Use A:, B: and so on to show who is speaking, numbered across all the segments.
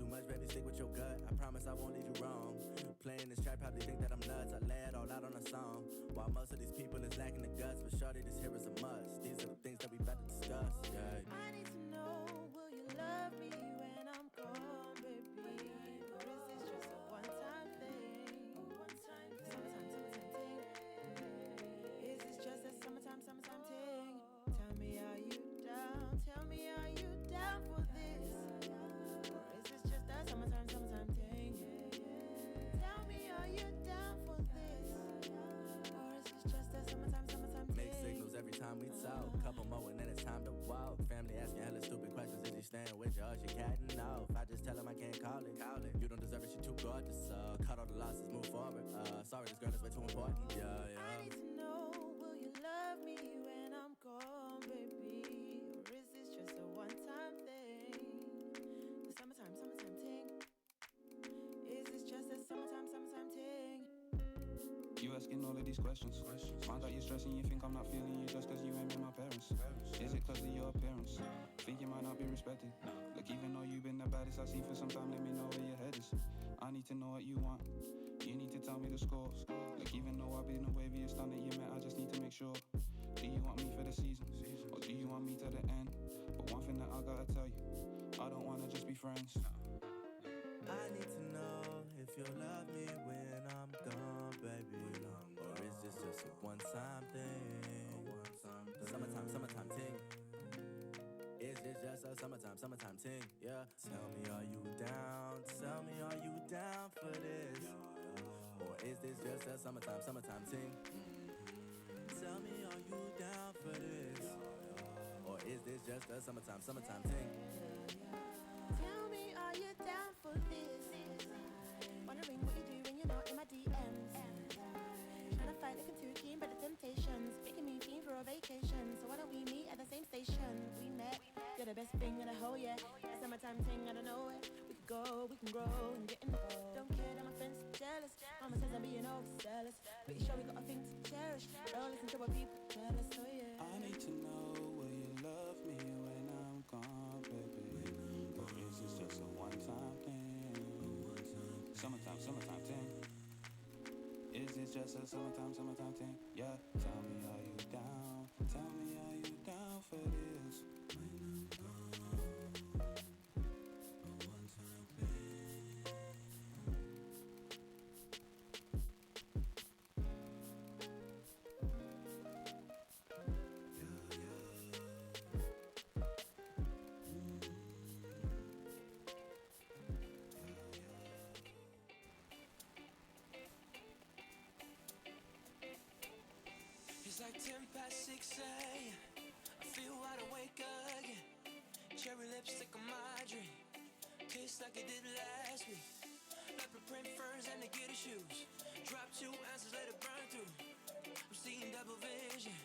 A: too much, baby, stick with your gut. I promise I won't leave you wrong. Playing this track, probably think that I'm nuts. I lay it all out on a song. While most of these people is lacking the guts, but shorty, this here is a must. These are the things that we about to discuss. Yeah.
B: I need to know, will you love me when I'm gone, baby? Or is this just a one-time thing? Summertime thing. Is this just a summertime thing? Tell me, are you down? Tell me, are you down for this? Or is this just a summertime thing? Tell me, are you down for this? Or is this just a summertime thing?
A: Make signals every time we talk. Couple more and then it's time to walk. Family asking hella stupid questions. Is he staying with you or is you catting off? I just tell him I can't call it. You don't deserve it, she too gorgeous. Cut all the losses, move forward. Sorry, this girl is way too important. Yeah.
B: I need to know, will you love me when I'm gone, baby? Or is this just a one-time thing? The summertime thing. Is this just a summertime thing?
C: You asking all of these questions. Find out you're stressing, you think I'm not feeling you just cause you ain't met my parents. Is it cause of your appearance? Think you might not be respected. Look, even though you've been the baddest I've seen for some time, let me know where your head is. I need to know what you want. You need to tell me the score. Look, even though I've been the waviest stunner you met, I just need to make sure. Do you want me for the season? Or do you want me to the end? But one thing that I gotta tell you, I don't wanna just be friends.
A: I need to know if you'll love me when I'm gone, baby. Or is this just a one-time thing? Summertime thing. Is this just a summertime thing? Yeah. Tell me, are you down? Tell me, are you down for this? Or is this just a summertime thing? Tell me, are you down for this? Or is this just a summertime thing?
B: Tell me, are you down for this? Wondering what you do when you're not in my DMs. Trying to fight like I'm too keen, but the temptations making me keen for a vacation. So why don't we meet at the same station? We met, you're the best thing in the whole year. Summertime thing out of nowhere. We could go, we can grow and get involved. Don't care that my friends are jealous. Mama says I'm being overzealous. Pretty sure we got a thing to cherish. Don't listen to what people tell us, so yeah.
C: I need to know, will you love me when I'm gone, baby? Or is this just a one-time thing? Summertime thing. Is this just a summertime thing? Yeah, tell me, are you down? Tell me, are you down for this? When I'm gone, a one-time thing.
D: It's like 6:10 a.m. I feel wide awake again. Cherry lipstick on my drink. Tastes like it did last week. Leopard print furs and the gator shoes. Drop 2 ounces, let it burn through. I'm seeing double vision.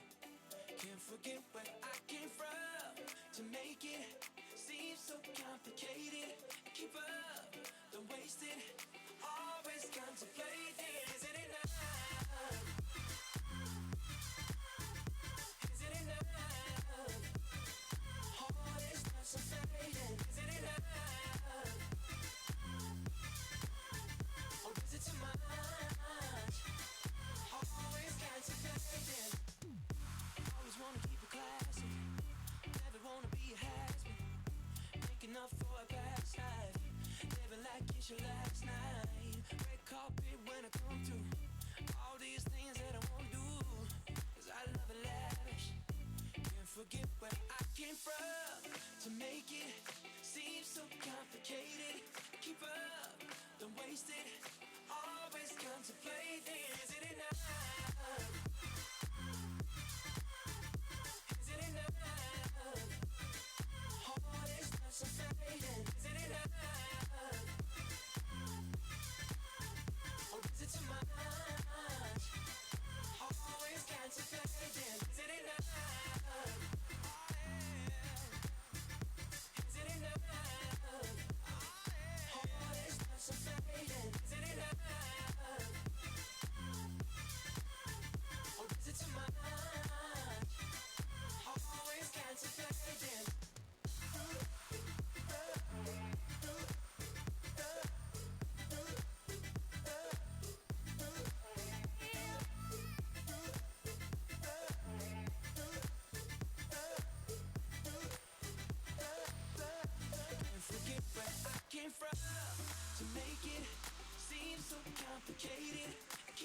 D: Can't forget where I came from. To make it seem so complicated. Keep up, don't waste it. Always contemplating. Is it enough? So fading, is it enough? Or is it too much? Always contemplating. Always wanna keep it classy. Never wanna be a has-been. Making up for a past life. Living like it's your last night. Red carpet when I come through. All these things that I won't do. Cause I love it lavish. Can't forget where I came from. To make it seem so complicated. Keep up, don't waste it. Always contemplating. Is it enough? Is it enough? All this stuff so fading. Is it enough? Or is it too much? Always contemplating. Is it enough? Is it enough? All this stuff so fading. Is it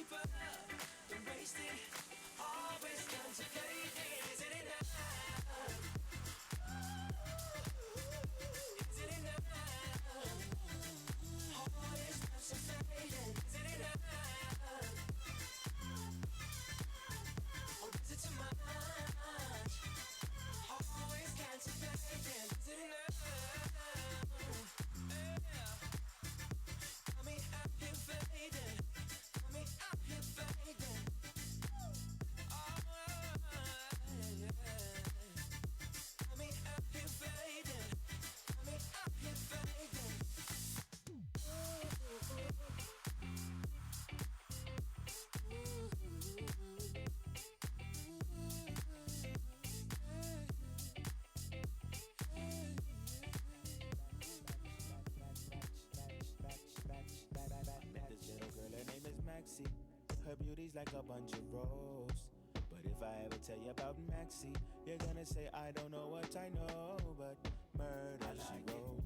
D: keep up, don't waste it. Always contemplating, is it enough? Is it enough? Always contemplating, is it enough? Or is it too much? Always contemplating, is it enough? Got me out here fading, got me out here fading. Oh, yeah. Got me out here fading, got me out here fading.
A: Met this little girl, her name is Maxie. Her beauty's like a bunch of roses. But if I ever tell you about Maxie, you're gonna say I don't know what I know. But murder she wrote,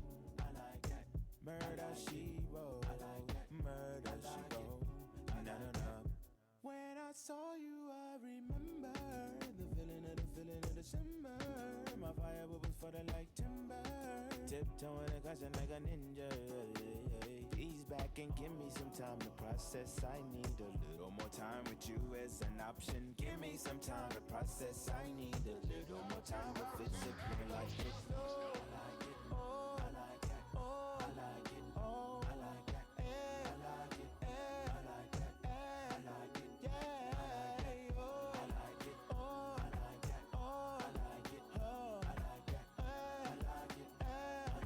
A: murder she wrote, murder she wrote. Na na na. When I saw you, I remember the feeling of December. My fire bubbles for the like timber. Tiptoeing and crashing like a ninja. Ease back and give me some time to process. I need a little more time with you as an option. Give me some time to process. I need a little more time to physically like it. Oh, I like it. Oh, I like it. Oh, I like it. Oh, I like it. I like it. I like it. I like it. Yeah. Oh, I like it. Oh, I like it. Oh, I like it. Oh, I like it. I like it. I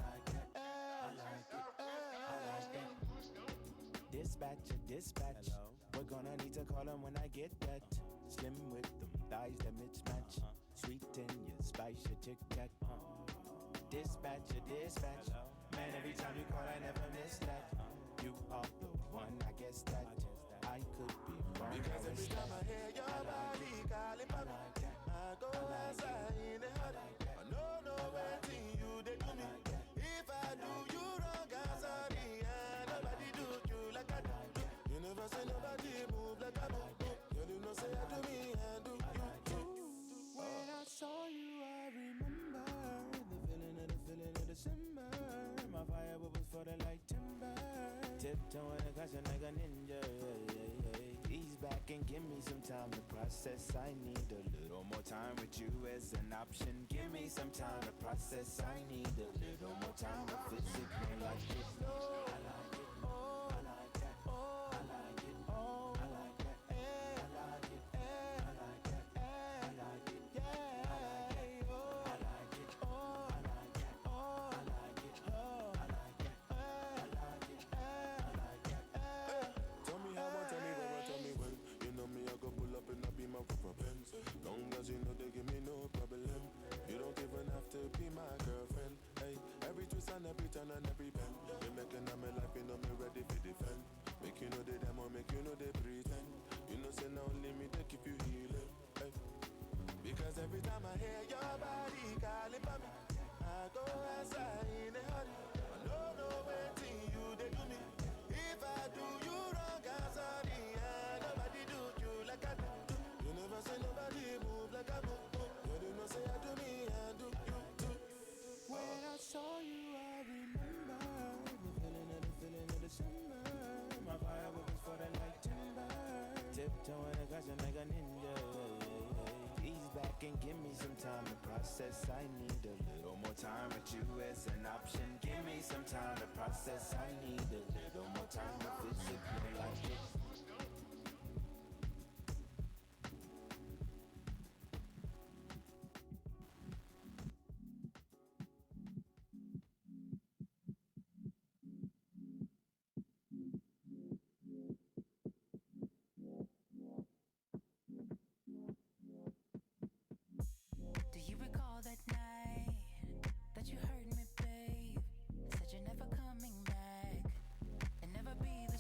A: like it. I like it. I like it. Dispatch. Hello? We're gonna need to call him when I get that. Slim with them thighs that mismatch. Sweet in your spice, your tic tac. Dispatch. Hello? Man, every time you call, I never miss that. You are the one, I guess that. I could be wrong.
E: Because every time I hear your body calling for me, I go outside in a hurry. I know anything you did to me. If I do you wrong, I'm sorry. And nobody do you like I do. You never say nobody move like I move. Girl, you know say I do me and do you too.
A: When I saw you, I remember the feeling of December. My fire bubbles for the like timber. Tiptoeing and crashing like a ninja. Ease back and give me some time to process. I need a little more time with you as an option. Give me some time to process. I need a little more time to physically like it. Oh, I like it. Oh, I like it. Oh, I like it. Oh, I like it. I like it. I like it. I like it. Yeah. Oh, I like it. Oh, I like it. Oh, I like it. Oh, I like it. I like it. I like it.
E: Tell me how, tell me where, tell me when. You know me, I go pull up and I be my proper Benz. Long as you know they give me no problem. You don't even have to be my girlfriend. Hey, every twist and every turn and every bend. You making of my life, you know me ready for defend. Make you know they demo, make you know they pretend. You know say now only me they keep you healing. Hey, because every time I hear your body calling for me, I go outside in a hurry. I know anything you they do me. If I do you wrong, I'm sorry. And nobody do you like I do. You never say nobody move like I move. Girl, you know say I do me and do you too.
A: When I saw you, I remember the feeling of December. My fire bubbles for the like timber. Tiptoeing and crashing like a ninja. Ease back and give me some time to process. I need a little more time with you as an option. Give me some time to process. I need a little more time to physically like it.
B: Do you recall that night that you hurt me, babe? Said you're never coming back and never be the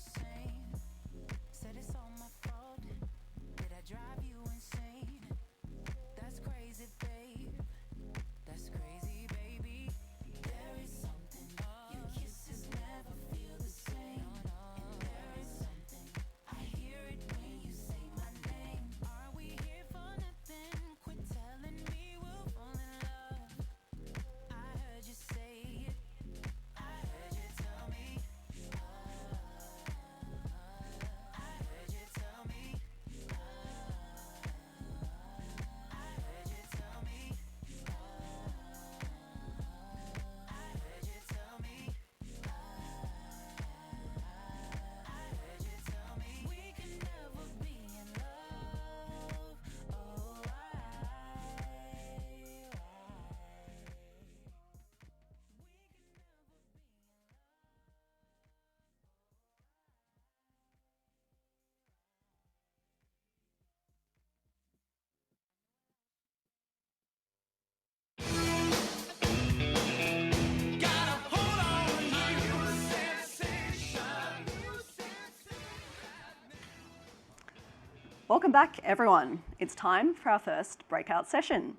F: Welcome back, everyone. It's time for our first breakout session.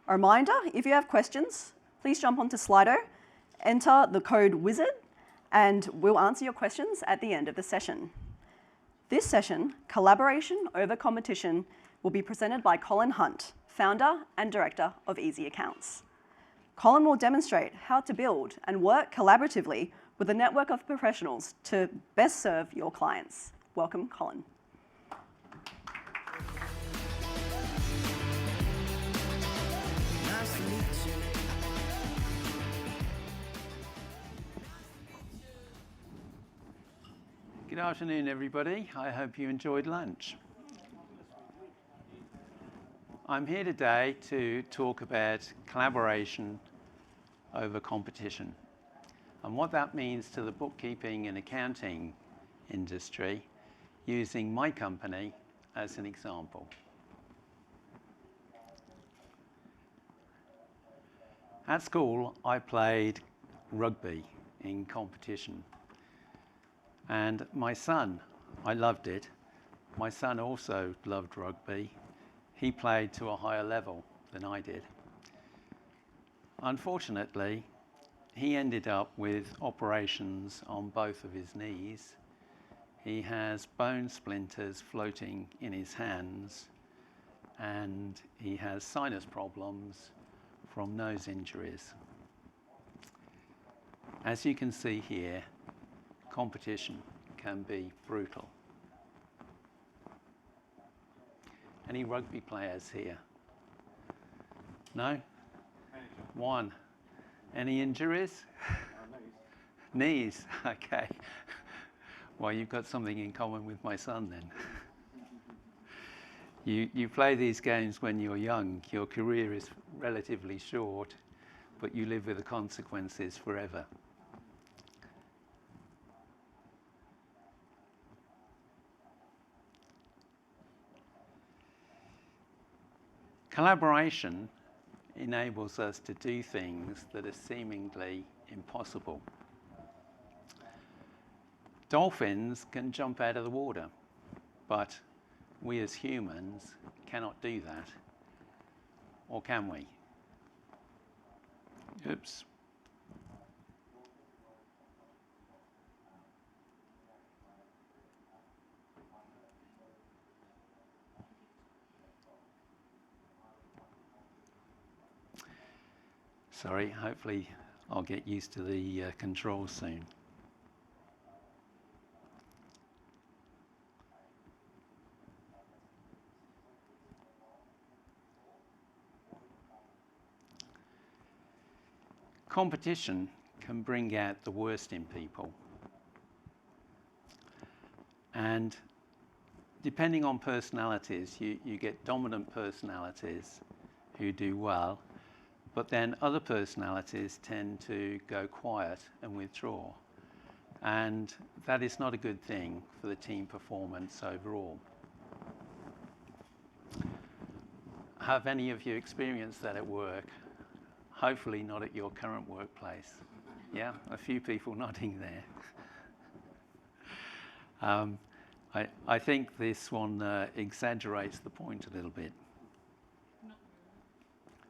F: A reminder, if you have questions, please jump onto Slido, enter the code WIZARD, and we'll answer your questions at the end of the session. This session, Collaboration over Competition, will be presented by Colin Hunt, founder and director of EzyAccounts. Colin will demonstrate how to build and work collaboratively with a network of professionals to best serve your clients. Welcome, Colin.
G: Good afternoon, everybody. I hope you enjoyed lunch. I'm here today to talk about collaboration over competition and what that means to the bookkeeping and accounting industry, using my company as an example. At school, I played rugby in competition. And my son, I loved it. My son also loved rugby. He played to a higher level than I did. Unfortunately, he ended up with operations on both of his knees. He has bone splinters floating in his hands, and he has sinus problems from nose injuries. As you can see here, competition can be brutal. Any rugby players here? No? One. Any injuries? Knees. Okay. Well, you've got something in common with my son then. You play these games when you're young. Your career is relatively short, but you live with the consequences forever. Collaboration enables us to do things that are seemingly impossible. Dolphins can jump out of the water, but we as humans cannot do that. Or can we? Oops. Sorry, hopefully I'll get used to the controls soon. Competition can bring out the worst in people. And depending on personalities, you get dominant personalities who do well, but then other personalities tend to go quiet and withdraw. And that is not a good thing for the team performance overall. Have any of you experienced that at work? Hopefully not at your current workplace. Yeah, a few people nodding there. I think this one exaggerates the point a little bit.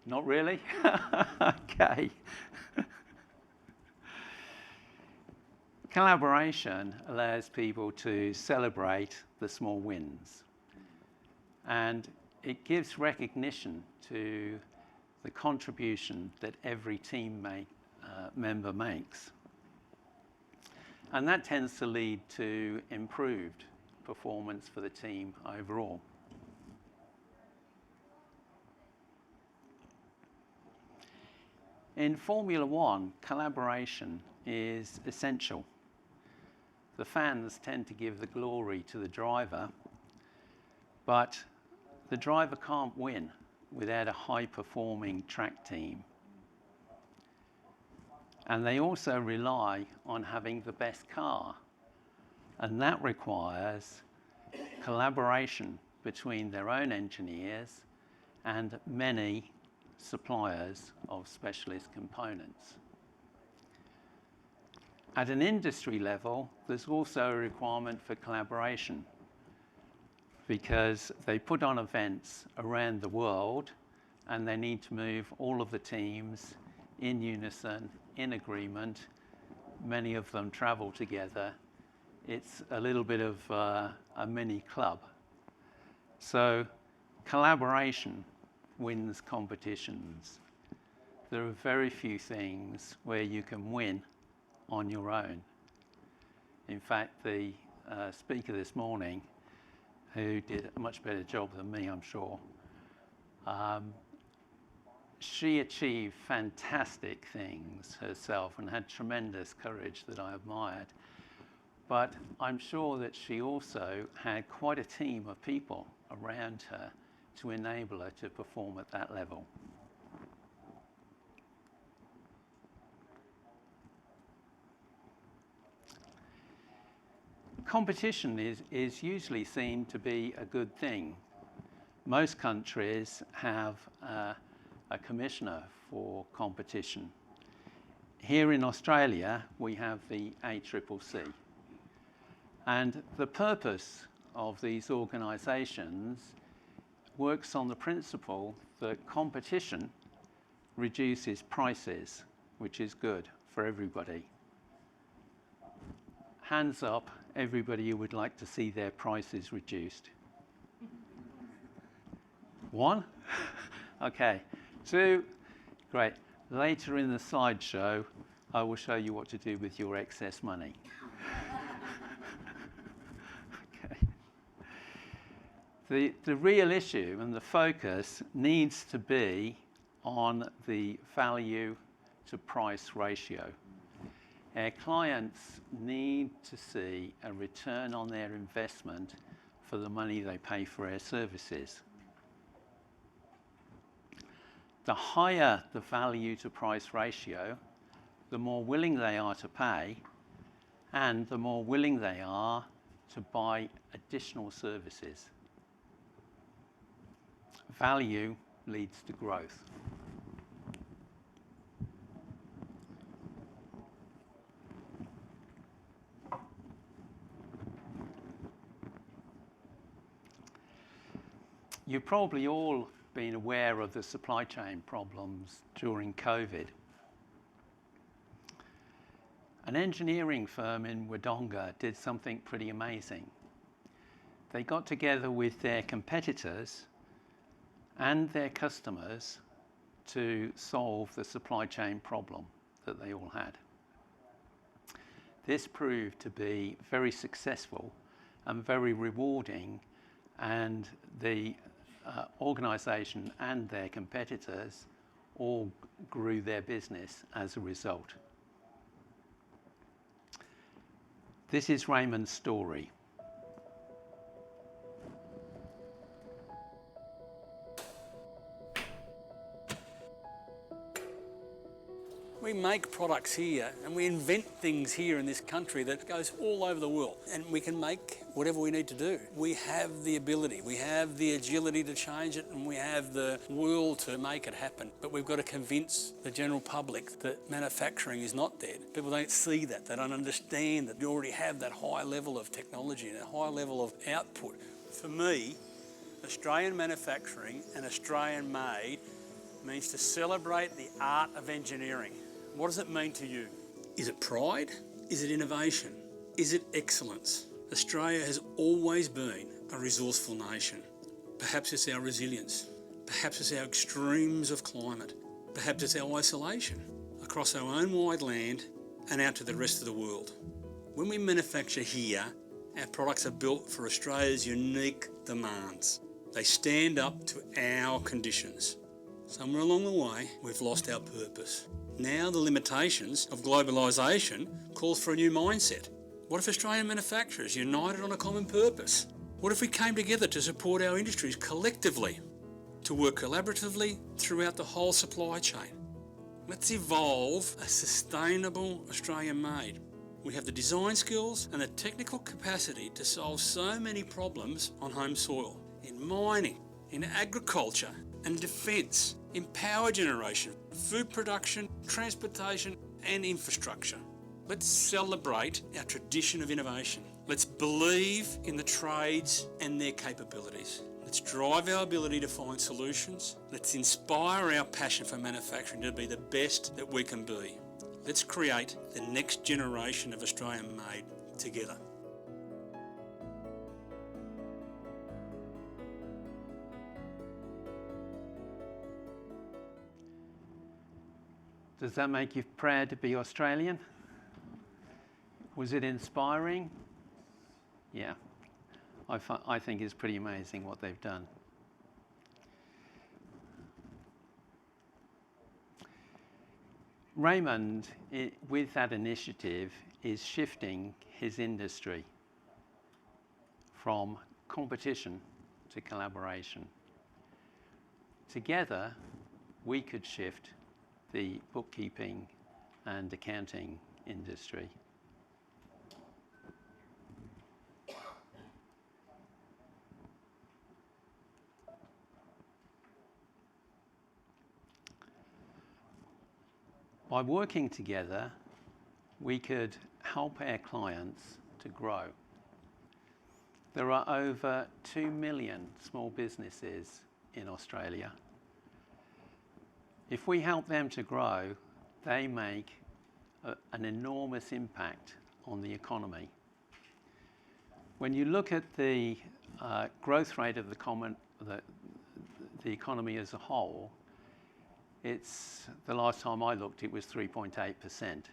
G: Not really? Okay. Collaboration allows people to celebrate the small wins, and it gives recognition to the contribution that every team member makes. And that tends to lead to improved performance for the team overall. In Formula One, collaboration is essential. The fans tend to give the glory to the driver, but the driver can't win without a high-performing track team. And they also rely on having the best car, and that requires collaboration between their own engineers and many suppliers of specialist components. At an industry level, there's also a requirement for collaboration. because they put on events around the world and they need to move all of the teams in unison, in agreement. Many of them travel together. It's a little bit of a mini club. So collaboration wins competitions. There are very few things where you can win on your own. In fact, the speaker this morning, who did a much better job than me, I'm sure, she achieved fantastic things herself and had tremendous courage that I admired. But I'm sure that she also had quite a team of people around her to enable her to perform at that level. Competition is usually seen to be a good thing. Most countries have a commissioner for competition. Here in Australia, we have the ACCC. And the purpose of these organisations works on the principle that competition reduces prices, which is good for everybody. Hands up, everybody who would like to see their prices reduced. 1? Okay. 2? Great. Later in the slideshow, I will show you what to do with your excess money. Okay. The real issue and the focus needs to be on the value to price ratio. Our clients need to see a return on their investment for the money they pay for our services. The higher the value to price ratio, the more willing they are to pay, and the more willing they are to buy additional services. Value leads to growth. You've probably all been aware of the supply chain problems during COVID. An engineering firm in Wodonga did something pretty amazing. They got together with their competitors and their customers to solve the supply chain problem that they all had. This proved to be very successful and very rewarding, and the organisation and their competitors all grew their business as a result. This is Raymond's story.
H: We make products here and we invent things here in this country that goes all over the world, and we can make whatever we need to do. We have the ability, we have the agility to change it, and we have the will to make it happen. But we've got to convince the general public that manufacturing is not dead. People don't see that, they don't understand that you already have that high level of technology and a high level of output. For me, Australian manufacturing and Australian made means to celebrate the art of engineering. What does it mean to you? Is it pride? Is it innovation? Is it excellence? Australia has always been a resourceful nation. Perhaps it's our resilience. Perhaps it's our extremes of climate. Perhaps it's our isolation across our own wide land and out to the rest of the world. When we manufacture here, our products are built for Australia's unique demands. They stand up to our conditions. Somewhere along the way, we've lost our purpose. Now the limitations of globalisation calls for a new mindset. What if Australian manufacturers united on a common purpose? What if we came together to support our industries collectively, to work collaboratively throughout the whole supply chain? Let's evolve a sustainable Australian made. We have the design skills and the technical capacity to solve so many problems on home soil, in mining, in agriculture and defence, in power generation, food production, transportation and infrastructure. Let's celebrate our tradition of innovation. Let's believe in the trades and their capabilities. Let's drive our ability to find solutions. Let's inspire our passion for manufacturing to be the best that we can be. Let's create the next generation of Australian made together.
G: Does that make you proud to be Australian? Was it inspiring? Yeah, I think it's pretty amazing what they've done. Raymond, with that initiative, is shifting his industry from competition to collaboration. Together, we could shift the bookkeeping and accounting industry. By working together, we could help our clients to grow. There are over 2 million small businesses in Australia. If we help them to grow, they make an enormous impact on the economy. When you look at the growth rate of the economy as a whole, the last time I looked, it was 3.8%.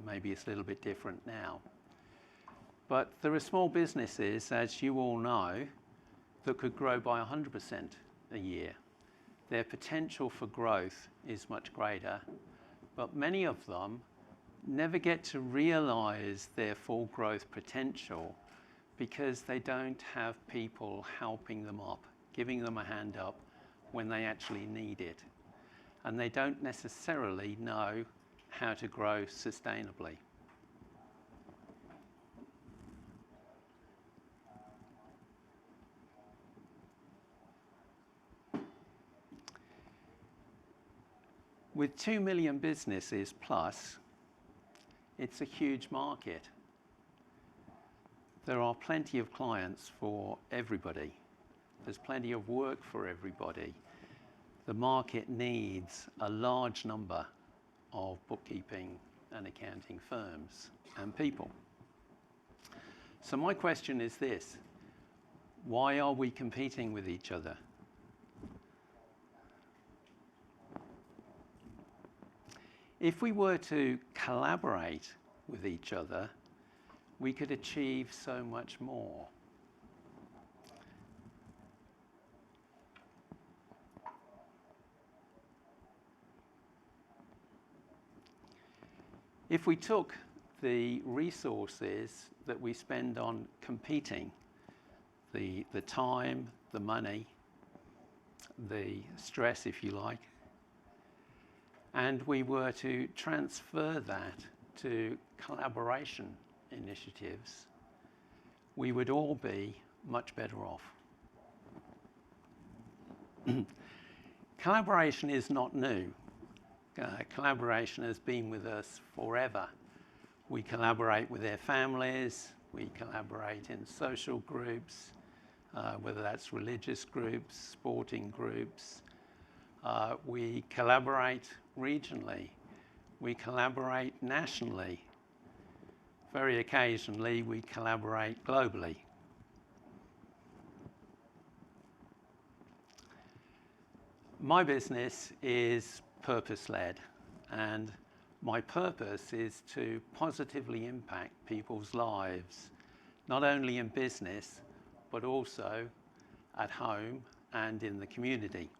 G: Maybe it's a little bit different now. But there are small businesses, as you all know, that could grow by 100% a year. Their potential for growth is much greater, but many of them never get to realize their full growth potential because they don't have people helping them up, giving them a hand up when they actually need it. And they don't necessarily know how to grow sustainably. With 2 million businesses plus, it's a huge market. There are plenty of clients for everybody. There's plenty of work for everybody. The market needs a large number of bookkeeping and accounting firms and people. So my question is this: why are we competing with each other? If we were to collaborate with each other, we could achieve so much more. If we took the resources that we spend on competing, the time, the money, the stress, if you like, and we were to transfer that to collaboration initiatives, we would all be much better off. Collaboration is not new. Collaboration has been with us forever. We collaborate with our families, we collaborate in social groups, whether that's religious groups, sporting groups. We collaborate regionally, we collaborate nationally. Very occasionally, we collaborate globally. My business is purpose-led, and my purpose is to positively impact people's lives, not only in business, but also at home and in the community.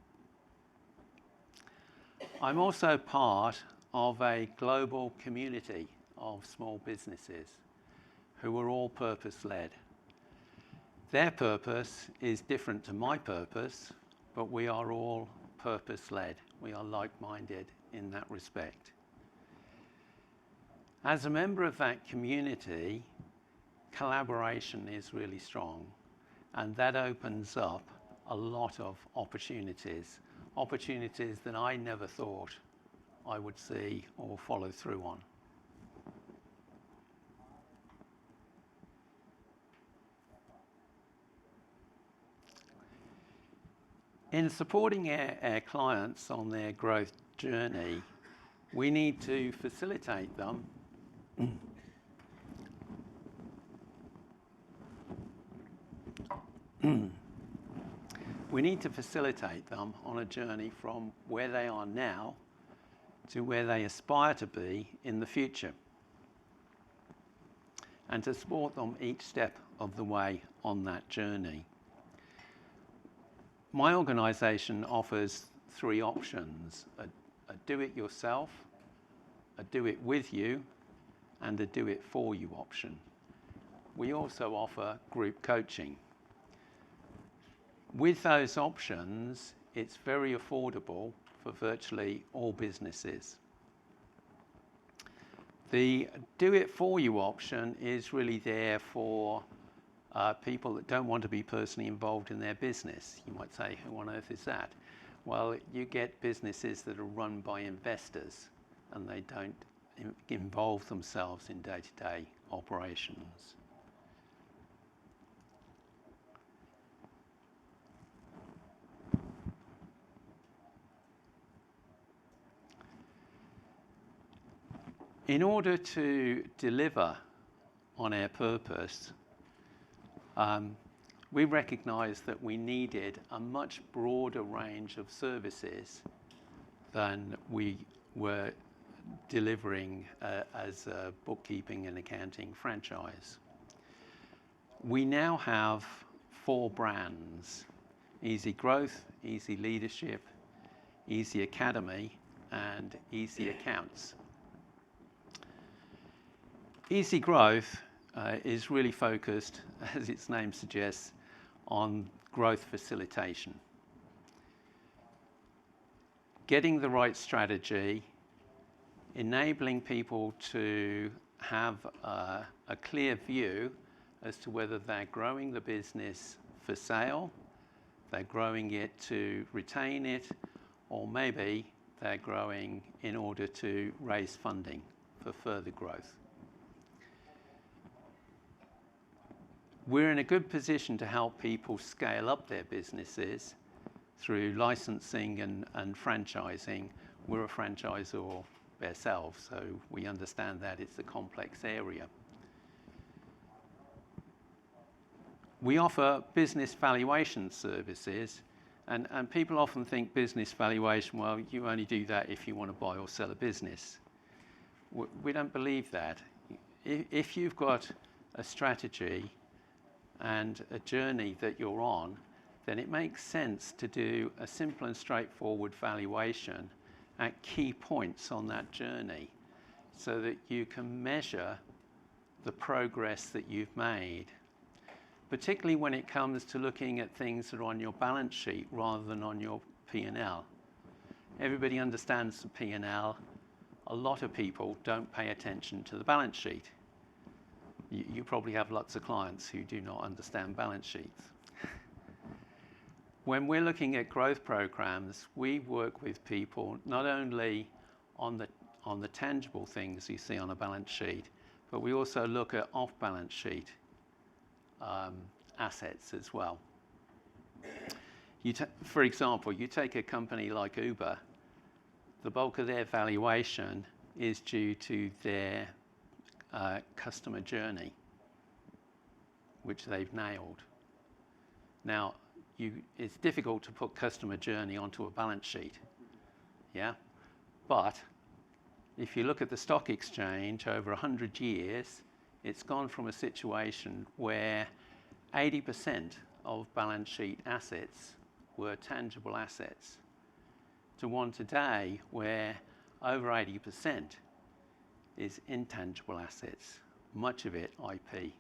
G: I'm also part of a global community of small businesses who are all purpose-led. Their purpose is different to my purpose, but we are all purpose-led. We are like-minded in that respect. As a member of that community, collaboration is really strong, and that opens up a lot of opportunities that I never thought I would see or follow through on. In supporting our clients on their growth journey, we need to facilitate them we need to facilitate them on a journey from where they are now to where they aspire to be in the future, and to support them each step of the way on that journey. My organisation offers 3 options: a do-it-yourself, a do-it-with-you, and a do-it-for-you option. We also offer group coaching. With those options, it's very affordable for virtually all businesses. The do-it-for-you option is really there for people that don't want to be personally involved in their business. You might say, who on earth is that? Well, you get businesses that are run by investors and they don't involve themselves in day-to-day operations. In order to deliver on our purpose, we recognised that we needed a much broader range of services than we were delivering as a bookkeeping and accounting franchise. We now have 4 brands: Easy Growth, Easy Leadership, Easy Academy, and EzyAccounts. Easy Growth is really focused, as its name suggests, on growth facilitation. Getting the right strategy, enabling people to have a clear view as to whether they're growing the business for sale, they're growing it to retain it, or maybe they're growing in order to raise funding for further growth. We're in a good position to help people scale up their businesses through licensing and franchising. We're a franchisor ourselves, so we understand that it's a complex area. We offer business valuation services, and people often think business valuation, well, you only do that if you want to buy or sell a business. We don't believe that. If you've got a strategy and a journey that you're on, then it makes sense to do a simple and straightforward valuation at key points on that journey so that you can measure the progress that you've made, particularly when it comes to looking at things that are on your balance sheet rather than on your P&L. Everybody understands the P&L. A lot of people don't pay attention to the balance sheet. You probably have lots of clients who do not understand balance sheets. When we're looking at growth programs, we work with people not only on the tangible things you see on a balance sheet, but we also look at off-balance sheet assets as well. For example, you take a company like Uber, the bulk of their valuation is due to their customer journey, which they've nailed. Now, it's difficult to put customer journey onto a balance sheet, yeah? But if you look at the stock exchange over 100 years, it's gone from a situation where 80% of balance sheet assets were tangible assets to one today where over 80% is intangible assets, much of it IP.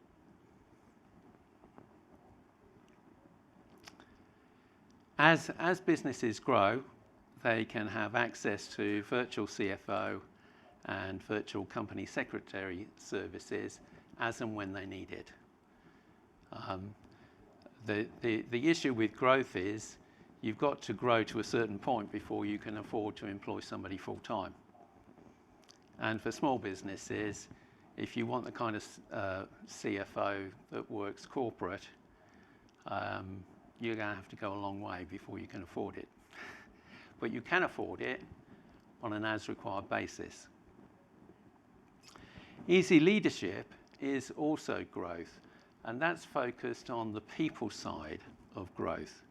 G: As businesses grow, they can have access to virtual CFO and virtual company secretary services as and when they need it. The issue with growth is you've got to grow to a certain point before you can afford to employ somebody full time. And for small businesses, if you want the kind of CFO that works corporate, you're going to have to go a long way before you can afford it. But you can afford it on an as-required basis. Easy Leadership is also growth, and that's focused on the people side of growth.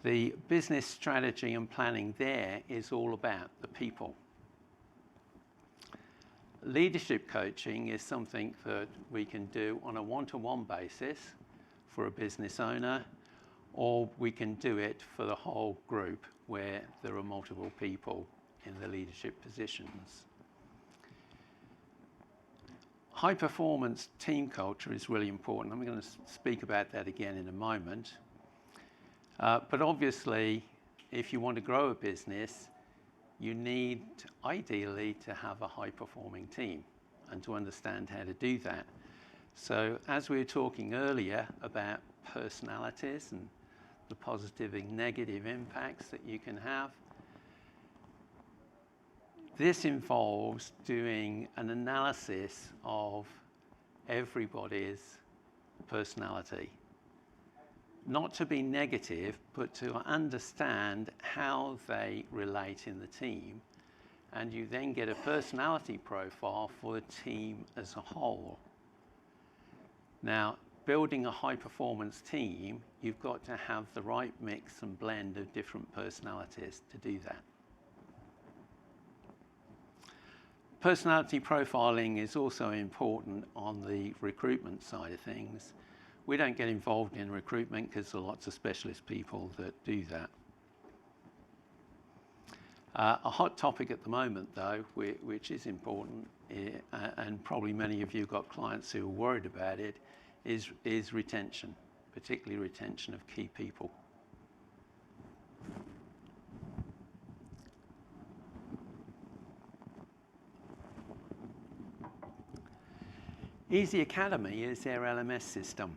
G: The business strategy and planning there is all about the people. Leadership coaching is something that we can do on a one-to-one basis for a business owner, or we can do it for the whole group where there are multiple people in the leadership positions. High performance team culture is really important. I'm going to speak about that again in a moment. But obviously, if you want to grow a business, you need ideally to have a high performing team and to understand how to do that. So as we were talking earlier about personalities and the positive and negative impacts that you can have, this involves doing an analysis of everybody's personality. Not to be negative, but to understand how they relate in the team. And you then get a personality profile for the team as a whole. Now, building a high-performance team, you've got to have the right mix and blend of different personalities to do that. Personality profiling is also important on the recruitment side of things. We don't get involved in recruitment because there are lots of specialist people that do that. A hot topic at the moment, though, which is important, and probably many of you got clients who are worried about it, is retention, particularly retention of key people. Easy Academy is their LMS system.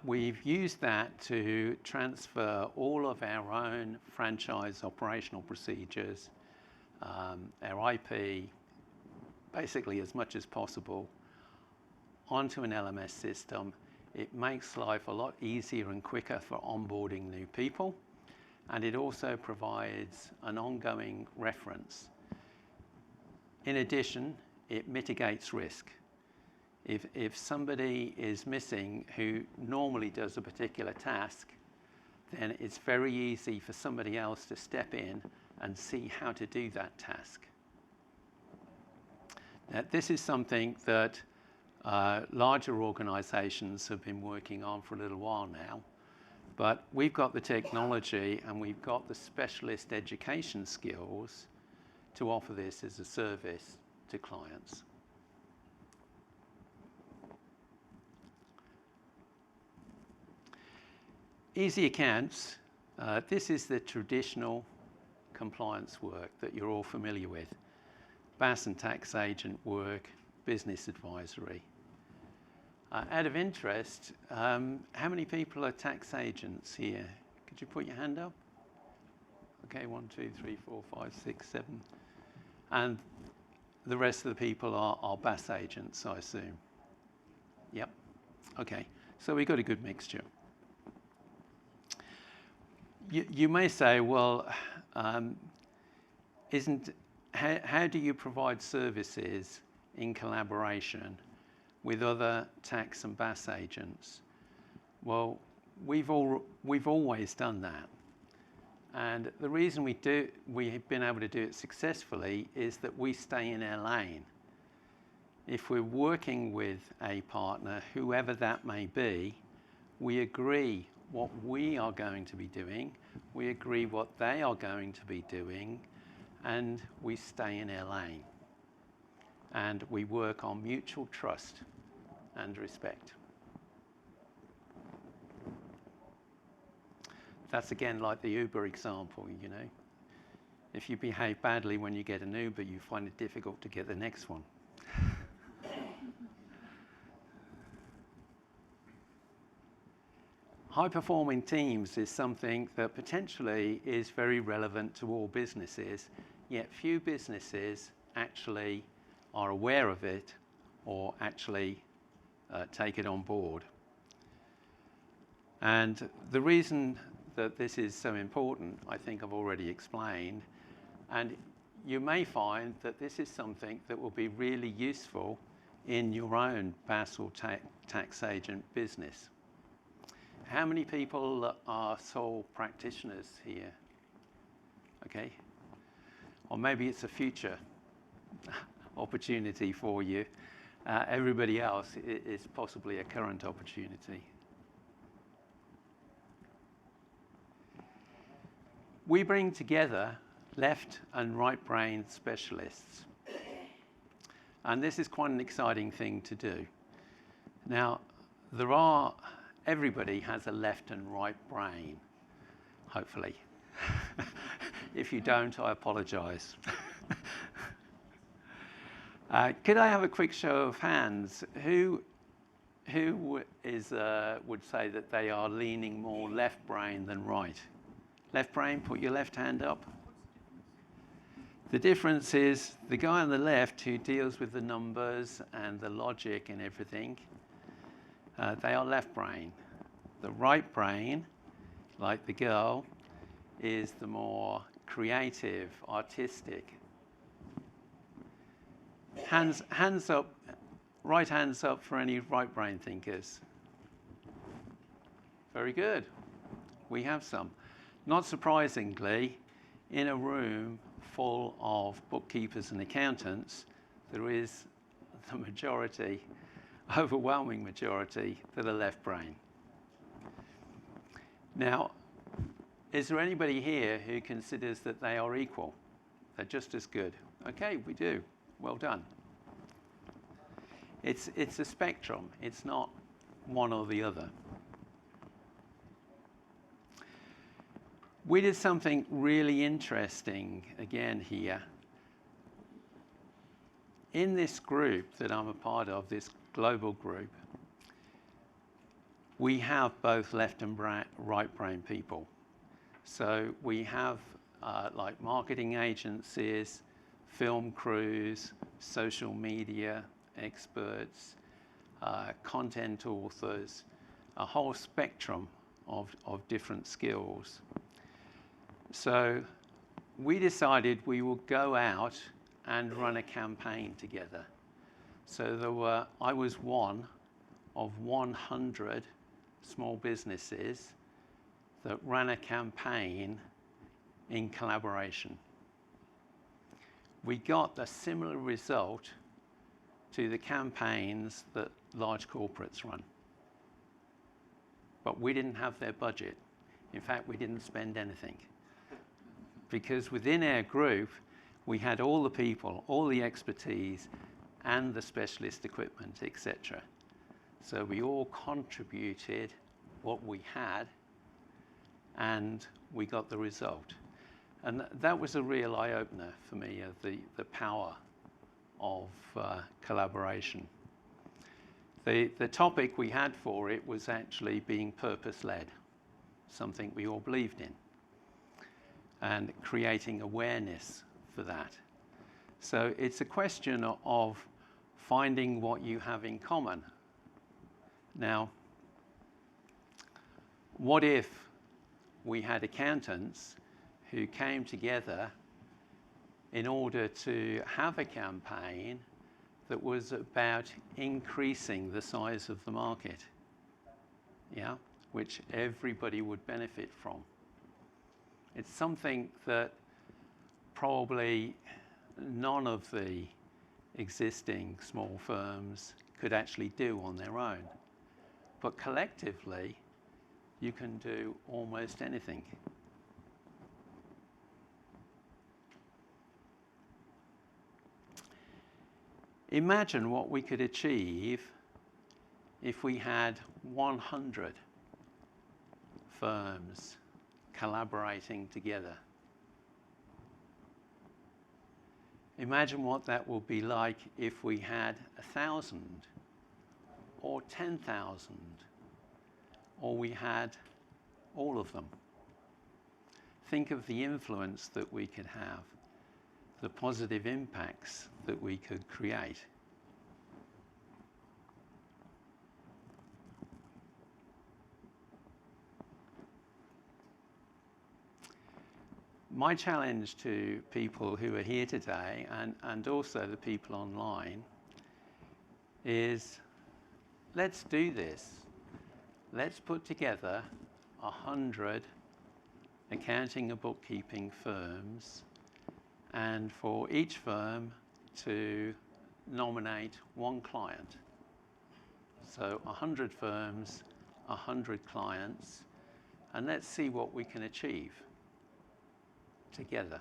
G: We've used that to transfer all of our own franchise operational procedures, our IP, basically as much as possible, onto an LMS system. It makes life a lot easier and quicker for onboarding new people, and it also provides an ongoing reference. In addition, it mitigates risk. If somebody is missing who normally does a particular task, then it's very easy for somebody else to step in and see how to do that task. Now, this is something that larger organizations have been working on for a little while now, but we've got the technology and we've got the specialist education skills to offer this as a service to clients. EzyAccounts, this is the traditional compliance work that you're all familiar with. BAS and tax agent work, business advisory. Out of interest, how many people are tax agents here? Could you put your hand up? Okay, 1, 2, 3, 4, 5, 6, 7. And the rest of the people are BAS agents, I assume. Yep. Okay, so we've got a good mixture. You may say, well, how do you provide services in collaboration with other tax and BAS agents? Well, we've always done that. And the reason we've been able to do it successfully is that we stay in our lane. If we're working with a partner, whoever that may be, we agree what we are going to be doing, we agree what they are going to be doing, and we stay in our lane. And we work on mutual trust and respect. That's again like the Uber example, you know. If you behave badly when you get an Uber, you find it difficult to get the next one. High-performing teams is something that potentially is very relevant to all businesses, yet few businesses actually are aware of it or actually take it on board. And the reason that this is so important, I think I've already explained, and you may find that this is something that will be really useful in your own BAS or tax agent business. How many people are sole practitioners here? Okay. Or maybe it's a future opportunity for you. Everybody else is possibly a current opportunity. We bring together left and right brain specialists. And this is quite an exciting thing to do. Now, everybody has a left and right brain, hopefully. If you don't, I apologize. Could I have a quick show of hands? Who would say that they are leaning more left brain than right? Left brain, put your left hand up. The difference is the guy on the left who deals with the numbers and the logic and everything, they are left brain. The right brain, like the girl, is the more creative, artistic. Hands up, right hands up for any right brain thinkers. Very good. We have some. Not surprisingly, in a room full of bookkeepers and accountants, there is the majority, overwhelming majority, that are left brain. Now, is there anybody here who considers that they are equal? They're just as good? Okay, we do. Well done. It's a spectrum. It's not one or the other. We did something really interesting again here. In this group that I'm a part of, this global group, we have both left and right brain people. So we have like marketing agencies, film crews, social media experts, content authors, a whole spectrum of different skills. So we decided we would go out and run a campaign together. So I was one of 100 small businesses that ran a campaign in collaboration. We got a similar result to the campaigns that large corporates run. But we didn't have their budget. In fact, we didn't spend anything. Because within our group, we had all the people, all the expertise, and the specialist equipment, etc. So we all contributed what we had, and we got the result. And that was a real eye-opener for me of the power of collaboration. The topic we had for it was actually being purpose-led, something we all believed in, and creating awareness for that. So it's a question of finding what you have in common. Now, what if we had accountants who came together in order to have a campaign that was about increasing the size of the market, yeah, which everybody would benefit from? It's something that probably none of the existing small firms could actually do on their own. But collectively, you can do almost anything. Imagine what we could achieve if we had 100 firms collaborating together. Imagine what that would be like if we had 1,000 or 10,000, or we had all of them. Think of the influence that we could have, the positive impacts that we could create. my challenge to people who are here today and also the people online is, let's do this. Let's put together 100 accounting and bookkeeping firms, and for each firm to nominate one client. So 100 firms, 100 clients, and let's see what we can achieve together.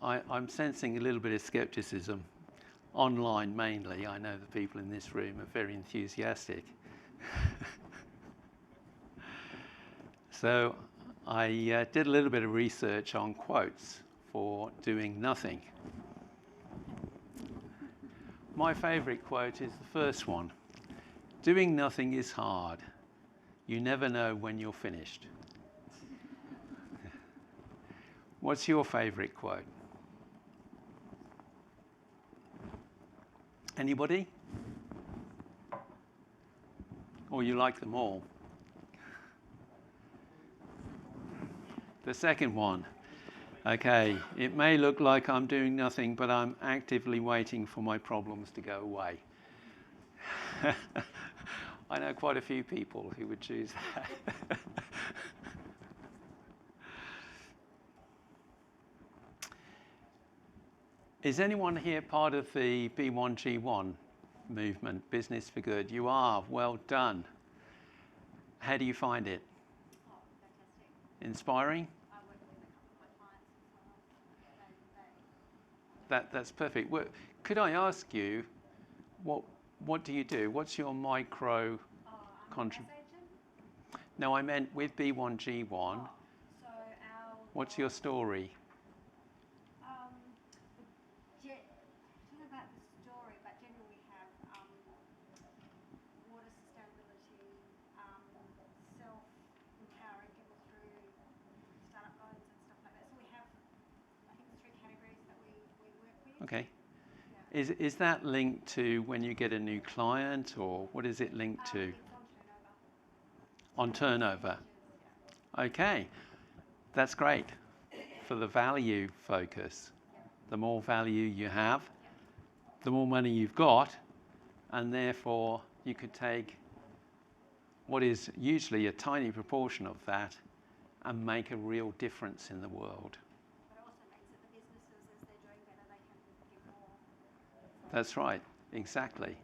G: I'm sensing a little bit of skepticism online mainly. I know the people in this room are very enthusiastic. So I did a little bit of research on quotes for doing nothing. My favorite quote is the first one. Doing nothing is hard. You never know when you're finished. What's your favorite quote? Anybody? Or you like them all? The second one. Okay, it may look like I'm doing nothing, but I'm actively waiting for my problems to go away. I know quite a few people who would choose that. Is anyone here part of the B1G1 movement, Business for Good? You are, well done. How do you find it?
F: Oh, fantastic.
G: Inspiring?
F: I work with a couple of my clients as well.
G: That's perfect. Well, could I ask you, what do you do? What's your micro contribution? No, I meant with B1G1.
F: Oh, so
G: what's your story?
F: Talking about the story, but generally we have water sustainability, self-empowering people through startup loans and stuff like that. So we have, I think, the 3 categories that we work with.
G: Okay.
F: Yeah.
G: Is that linked to when you get a new client, or what is it linked to?
F: It's on turnover.
G: On turnover. Okay, that's great for the value focus. The more value you have, the more money you've got, and therefore you could take what is usually a tiny proportion of that and make a real difference in the world.
F: But it also means that the businesses, as they're doing better, they can give more.
G: That's right, exactly.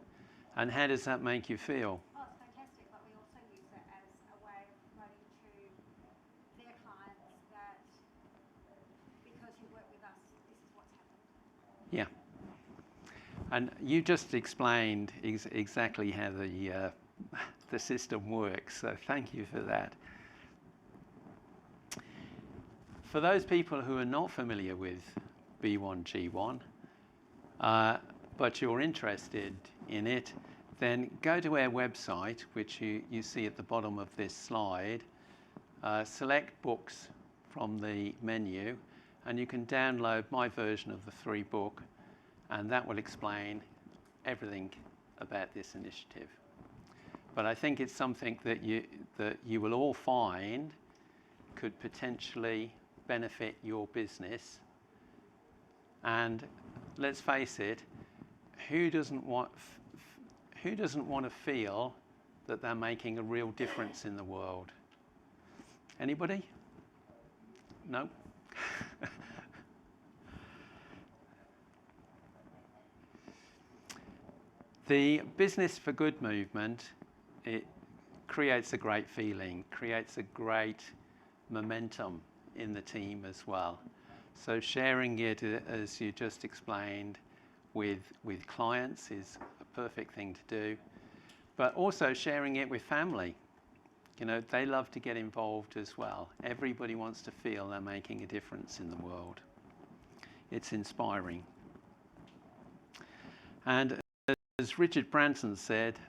G: And how does that make you feel?
F: Oh, it's fantastic, but we also use it as a way of promoting to their clients that because you work with us, this is what's happened.
G: Yeah. And you just explained exactly how the system works, so thank you for that. For those people who are not familiar with B1G1, but you're interested in it, then go to our website, which you see at the bottom of this slide, select books from the menu, and you can download my version of the free book, and that will explain everything about this initiative. But I think it's something that you will all find could potentially benefit your business. And let's face it, who doesn't want to feel that they're making a real difference in the world? Anybody? No? The Business for Good movement, it creates a great feeling, creates a great momentum in the team as well. So sharing it, as you just explained, with clients is a perfect thing to do, but also sharing it with family. You know, they love to get involved as well. Everybody wants to feel they're making a difference in the world. It's inspiring. And as Richard Branson said,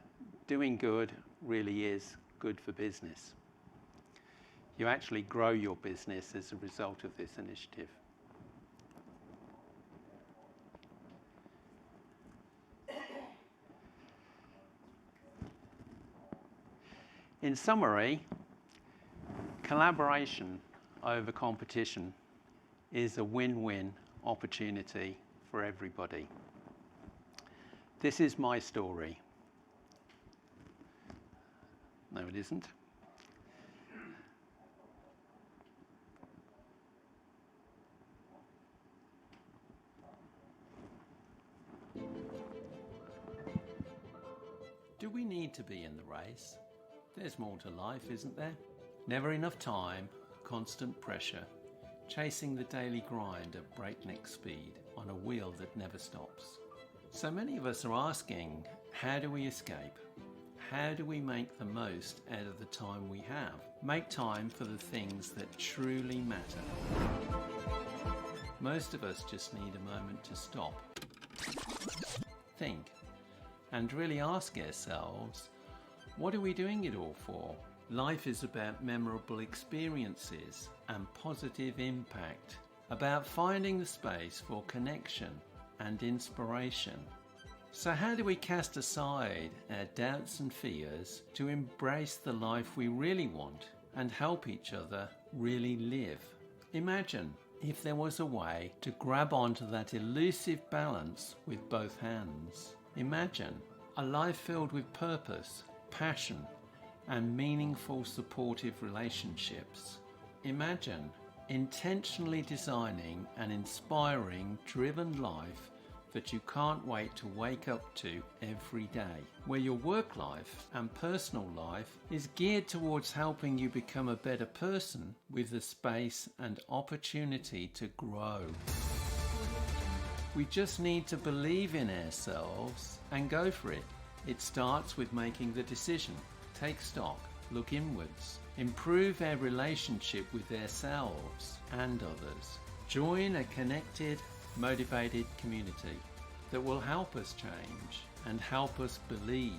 G: doing good really is good for business. You actually grow your business as a result of this initiative. In summary, collaboration over competition is a win-win opportunity for everybody. This is my story. No, it isn't. Do we need to be in the race? There's more to life, isn't there? Never enough time, constant pressure, chasing the daily grind at breakneck speed on a wheel that never stops. So many of us are asking, how do we escape? How do we make the most out of the time we have? Make time for the things that truly matter. Most of us just need a moment to stop, think, and really ask ourselves, what are we doing it all for? Life is about memorable experiences and positive impact, about finding the space for connection and inspiration. So how do we cast aside our doubts and fears to embrace the life we really want and help each other really live? Imagine if there was a way to grab onto that elusive balance with both hands. Imagine a life filled with purpose, passion, and meaningful supportive relationships. Imagine intentionally designing an inspiring, driven life that you can't wait to wake up to every day, where your work life and personal life is geared towards helping you become a better person with the space and opportunity to grow. We just need to believe in ourselves and go for it. It starts with making the decision, take stock, look inwards, improve our relationship with ourselves and others. Join a connected, motivated community that will help us change and help us believe.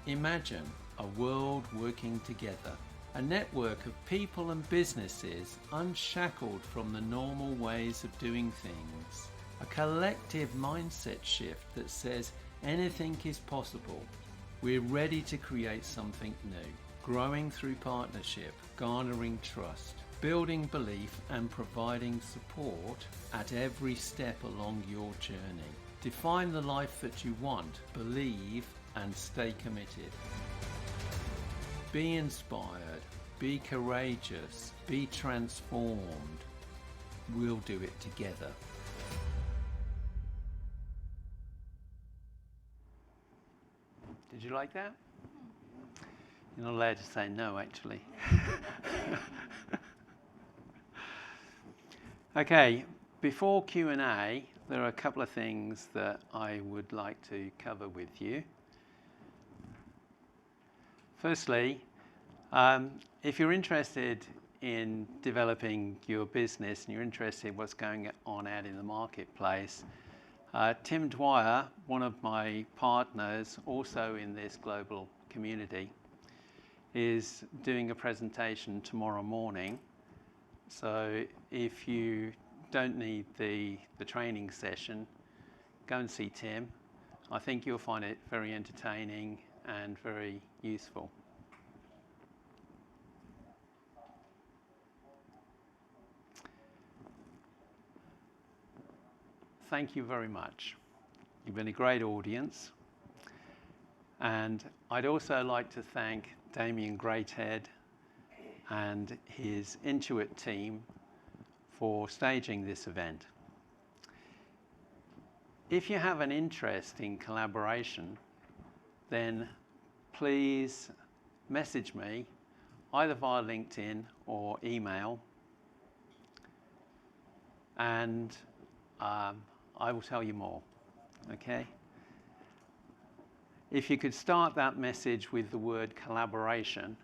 G: Imagine a world working together, a network of people and businesses unshackled from the normal ways of doing things. A collective mindset shift that says anything is possible. We're ready to create something new, growing through partnership, garnering trust, building belief and providing support at every step along your journey. Define the life that you want, believe and stay committed. Be inspired, be courageous, be transformed. We'll do it together. Did you like that? You're not allowed to say no, actually. Okay, before Q&A, there are a couple of things that I would like to cover with you. Firstly, if you're interested in developing your business and you're interested in what's going on out in the marketplace, Tim Dwyer, one of my partners, also in this global community, is doing a presentation tomorrow morning. So if you don't need the training session, go and see Tim. I think you'll find it very entertaining and very useful. Thank you very much. You've been a great audience. And I'd also like to thank Damien Greathead and his Intuit team for staging this event. If you have an interest in collaboration, then please message me either via LinkedIn or email, and I will tell you more, okay? If you could start that message with the word collaboration,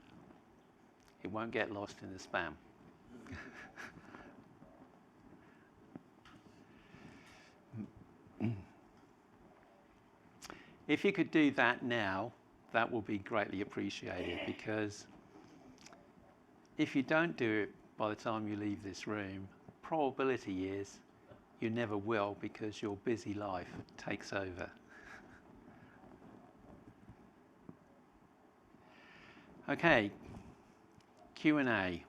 G: it won't get lost in the spam. If you could do that now, that will be greatly appreciated, because if you don't do it by the time you leave this room, probability is you never will, because your busy life takes over. Okay, Q&A.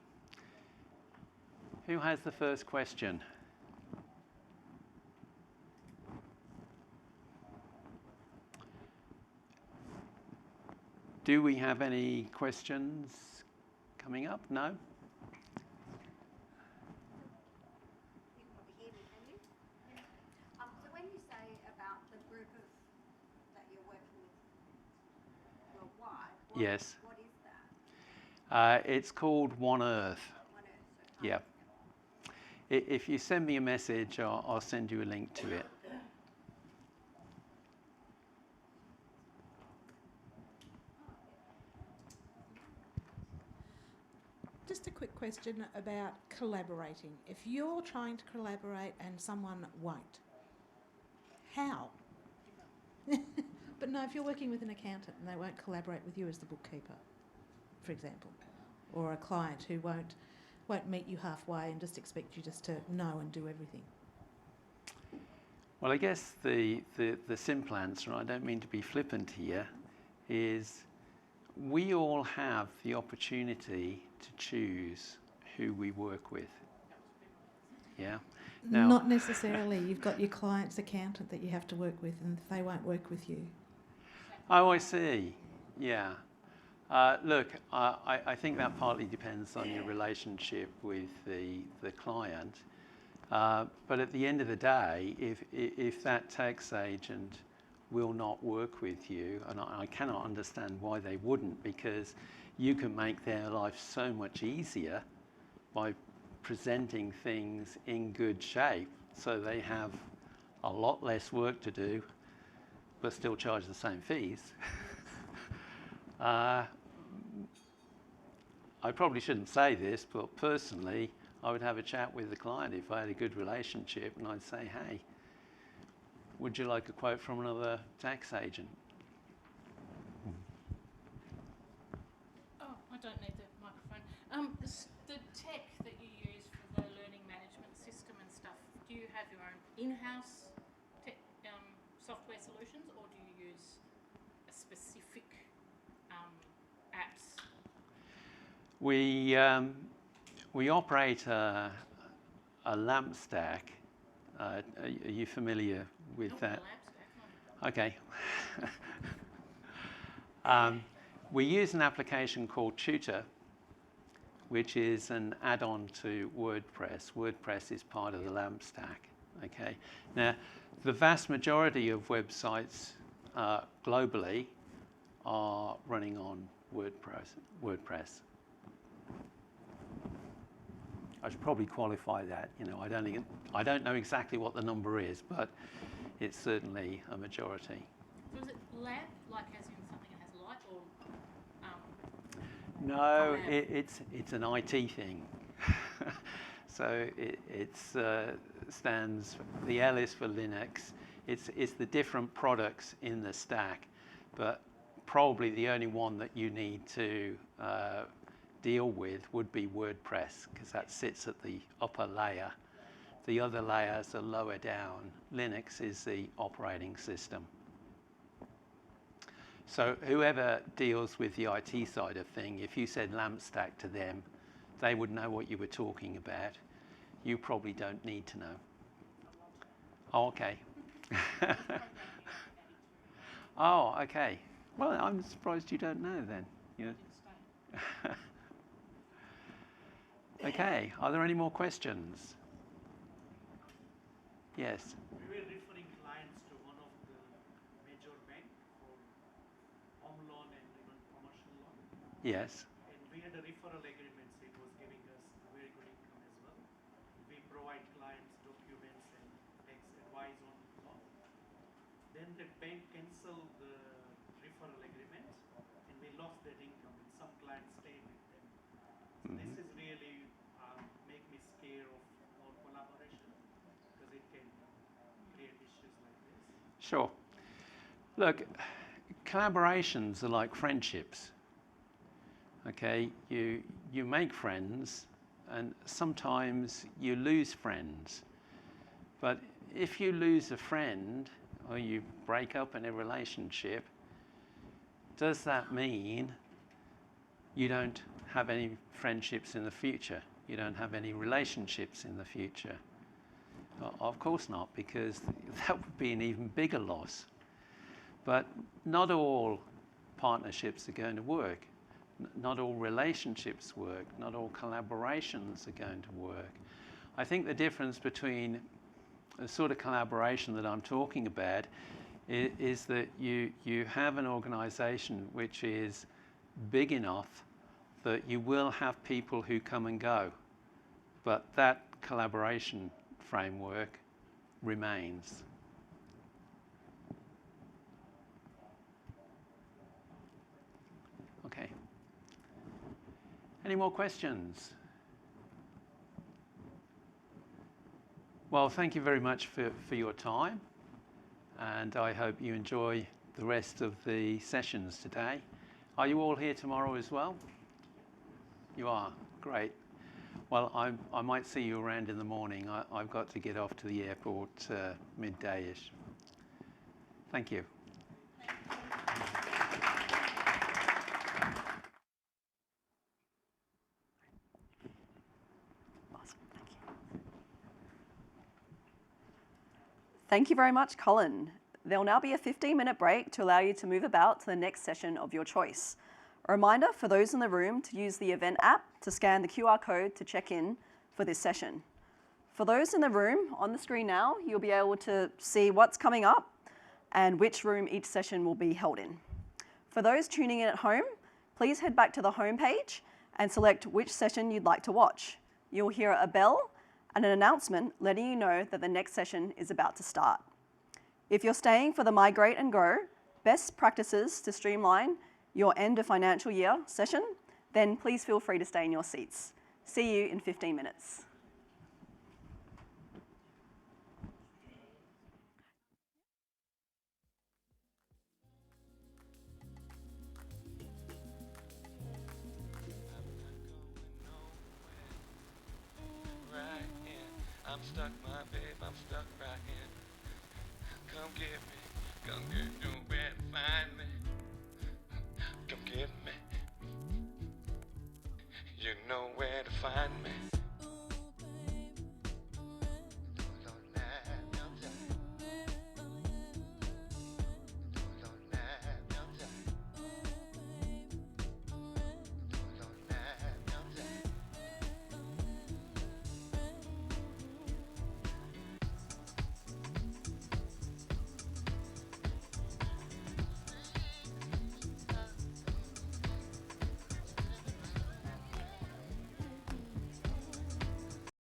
G: Who has the first question? Do we have any questions coming up? No?
I: You can probably hear me, can you? So when you say about the group of that you're working with worldwide,
G: Yes.
I: what is that?
G: It's called One Earth.
I: One Earth. So
G: Yeah. If you send me a message, I'll send you a link to it.
B: Just a quick question about collaborating. If you're trying to collaborate and someone won't, how? But no, if you're working with an accountant and they won't collaborate with you as the bookkeeper, for example, or a client who won't meet you halfway and just expect you just to know and do everything.
G: Well, I guess the simple answer, and I don't mean to be flippant here, is we all have the opportunity to choose who we work with. Yeah. Now,
B: Not necessarily. You've got your client's accountant that you have to work with, and they won't work with you.
G: oh, I see. Yeah. Look, I think that partly depends on your relationship with the client. But at the end of the day, if that tax agent will not work with you, and I cannot understand why they wouldn't, because you can make their life so much easier by presenting things in good shape so they have a lot less work to do but still charge the same fees. I probably shouldn't say this, but personally I would have a chat with the client if I had a good relationship, and I'd say, hey, would you like a quote from another tax agent?
J: Oh, I don't need the microphone. The tech that you use for the learning management system and stuff, do you have your own in-house tech, software solutions, or do you use a specific apps?
G: We operate a lamp stack. Are you familiar with that? Okay. We use an application called Tutor, which is an add-on to WordPress. WordPress is part of the lamp stack. Okay. Now, the vast majority of websites globally are running on WordPress. I should probably qualify that. You know, I don't know exactly what the number is, but it's certainly a majority.
J: So is it lab, like as in something that has light, or?
G: No, it's an IT thing. So it stands. The L is for Linux. It's the different products in the stack, but probably the only one that you need to deal with would be WordPress, because that sits at the upper layer. The other layers are lower down. Linux is the operating system. So whoever deals with the IT side of thing, if you said lamp stack to them, they would know what you were talking about. You probably don't need to know. Oh, okay. Oh, okay. Well, I'm surprised you don't know then. You know? Okay, are there any more questions? Yes.
K: We were referring clients to one of the major banks for home loan and even commercial loan.
G: Yes.
K: And we had a referral agreement, so it was giving us a very good income as well. We provide clients documents and tax advice on loan. Then the bank canceled the referral agreement and we lost that income, and some clients stayed with them. So this is really make me scared of more collaboration, because it can create issues like this.
G: Sure. Look, collaborations are like friendships. Okay, you make friends, and sometimes you lose friends. But if you lose a friend or you break up in a relationship, does that mean you don't have any friendships in the future. You don't have any relationships in the future. Of course not, because that would be an even bigger loss. But not all partnerships are going to work. Not all relationships work. Not all collaborations are going to work. I think the difference between the sort of collaboration that I'm talking about is that you have an organization which is big enough that you will have people who come and go, but that collaboration framework remains. Okay. Any more questions? Well, thank you very much for your time, and I hope you enjoy the rest of the sessions today. Are you all here tomorrow as well? You are? Great. Well, I might see you around in the morning. I've got to get off to the airport midday-ish. Thank you.
F: Awesome. Thank you. Thank you very much, Colin. There will now be a 15-minute break to allow you to move about to the next session of your choice. A reminder for those in the room to use the event app to scan the QR code to check in for this session. For those in the room, on the screen now, you'll be able to see what's coming up and which room each session will be held in. For those tuning in at home, please head back to the home page and select which session you'd like to watch. You'll hear a bell and an announcement letting you know that the next session is about to start. If you're staying for the Migrate and Grow Best Practices to Streamline Your End of Financial Year session, then please feel free to stay in your seats. See you in 15 minutes.
L: I'm stuck, my babe, I'm stuck right here. Come get me, come get me, where to find me. Come get me, you know where to find me.